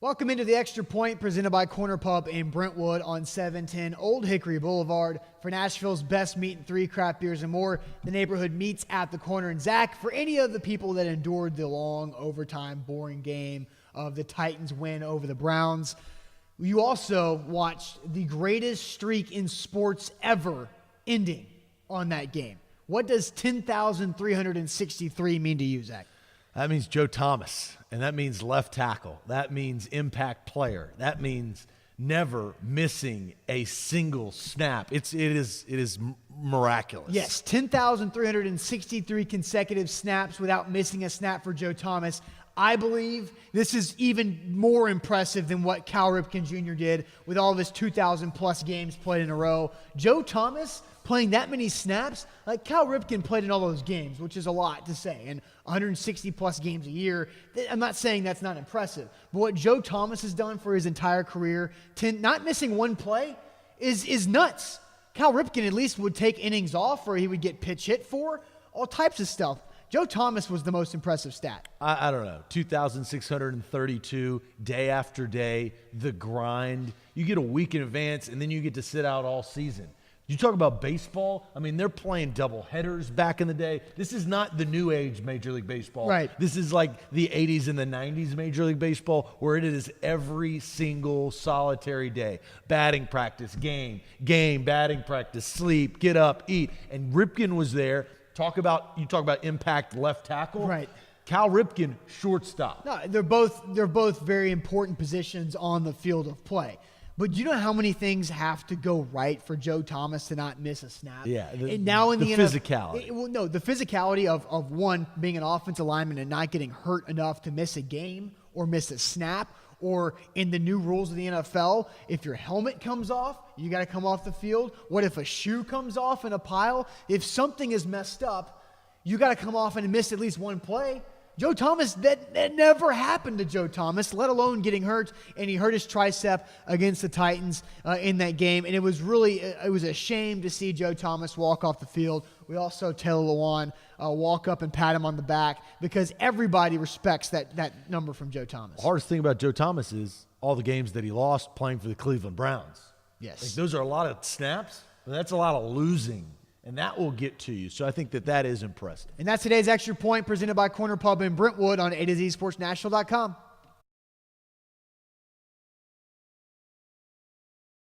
Welcome into the Extra Point presented by Corner Pub in Brentwood on 710 Old Hickory Boulevard. For Nashville's best meat and 3 craft beers and more, the neighborhood meets at the corner. And Zach, for any of the people that endured the long overtime boring game of the Titans win over the Browns, you also watched the greatest streak in sports ever ending on that game. What does 10,363 mean to you, Zach? That means Joe Thomas, and that means left tackle. That means impact player. That means never missing a single snap. It is miraculous. Yes, 10,363 consecutive snaps without missing a snap for Joe Thomas. I believe this is even more impressive than what Cal Ripken Jr. did with all of his 2,000-plus games played in a row. Joe Thomas playing that many snaps, like Cal Ripken played in all those games, which is a lot to say, and 160-plus games a year. I'm not saying that's not impressive, but what Joe Thomas has done for his entire career, not missing one play, is nuts. Cal Ripken at least would take innings off, or he would get pitch hit for, all types of stuff. Joe Thomas was the most impressive stat. I don't know, 2,632 day after day, the grind. You get a week in advance, and then you get to sit out all season. You talk about baseball, I mean, they're playing double headers back in the day. This is not the new age Major League Baseball. Right. This is like the 80s and the 90s Major League Baseball, where it is every single solitary day. Batting practice, game, batting practice, sleep, get up, eat. And Ripken was there. You talk about impact left tackle. Right. Cal Ripken, shortstop. No, they're both very important positions on the field of play. But you know how many things have to go right for Joe Thomas to not miss a snap? Yeah, and now in the physicality. The physicality of one, being an offensive lineman and not getting hurt enough to miss a game or miss a snap, or in the new rules of the NFL, if your helmet comes off, you got to come off the field. What if a shoe comes off in a pile? If something is messed up, you got to come off and miss at least one play. Joe Thomas, that never happened to Joe Thomas, let alone getting hurt, and he hurt his tricep against the Titans in that game, and it was a shame to see Joe Thomas walk off the field. We also Taylor Lewan walk up and pat him on the back because everybody respects that number from Joe Thomas. The hardest thing about Joe Thomas is all the games that he lost playing for the Cleveland Browns. Yes. Like, those are a lot of snaps, and that's a lot of losing. And that will get to you. So I think that is impressive. And that's today's Extra Point presented by Corner Pub in Brentwood on A to Z Sports National.com.